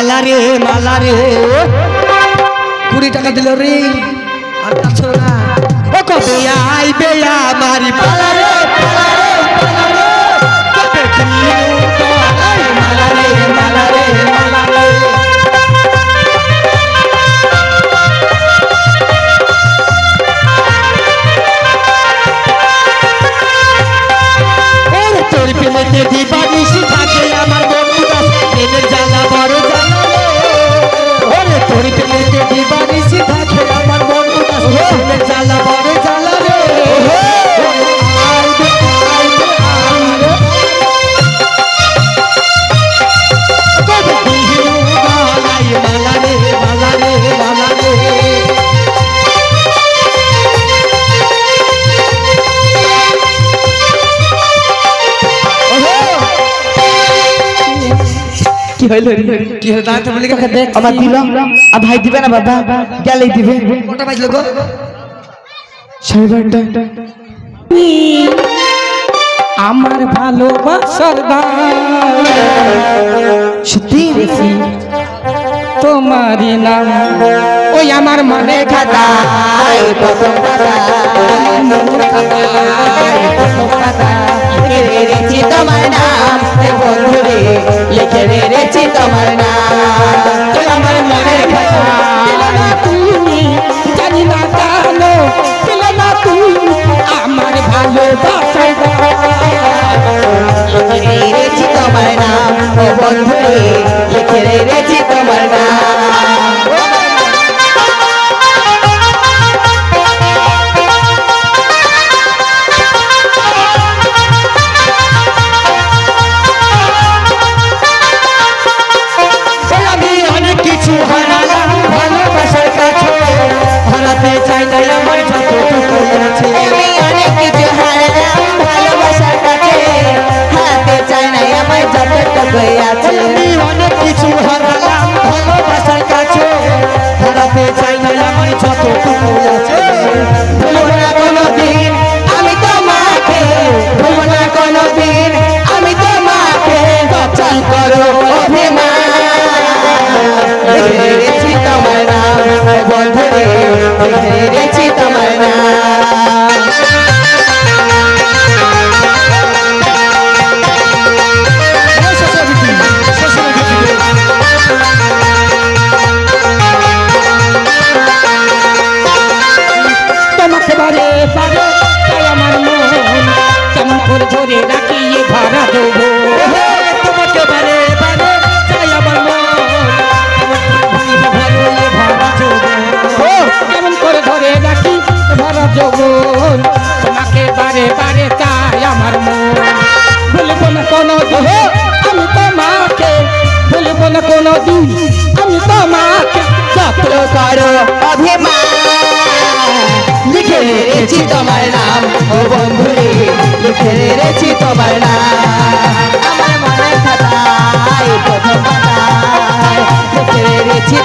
মালা রে 20 টাকা দিল রে আর কাছে না ও কবে আইবে আমারি পালা রে কবে দিও মালা রে তোর প্রেমেতে দিবানিশি থাকে আমার বন্ধুরা প্রেমের জ্বালা বড় জ্বালা ওরে তোর প্রেমেতে দিবানিশি থাকে আমার বন্ধুরা প্রেমের জ্বালা বড় জ্বালা রে কি হইল দাঁড়াতে বলি আমার দিল আর ভাই দিবে না বাবা গেলেই দিবে কটা বাজলো গো 12:30 আমার ভালোবাসার সত্যি তোমারই নাম ওই আমার মনে খাতায় প্রথম লিখে রেখেছি তোমার নাম বন্ধুরে লিখে রেখেছি তোমার নাম আমার মনে খাতায় তুমি জানি না কেন পেলে না তুমি আমার ভালোবাসার লিখে রেখেছি তোমার নাম বন্ধুরে লিখে রেখেছি তোমার নাম অনেক কিছু হারালাম ভালোবাসার কাছে হারাতে চাই না আমার যতটুকু আছে ভুলবো না কোনোদিন আমি তোমাকে ভুলবো না কোনোদিন আমি তোমাকে যতন করো অভিমান লিখে রেখেছি তোমার নাম বন্ধুরে লিখে রেখেছি তোমার নাম ধরে রাখি ভাড়া দেবো তোমাকে বারে বারে চাই আমার মন ভাড়া দেবো কেমন করে ধরে রাখি ভাড়া যৌবন তোমাকে বারে বারে চাই আমার মন ভুলবো না কোনো দিন আমি তোমাকে ভুলবো না কোনো দিন আমি তোমাকে যত করো অভিমান লিখে রেখেছি তোমার নাম ও বন্ধুরে লিখে রেখেছি তোমার নাম আমার মনে খাতায় প্রথম পাতায় লিখে রেখেছি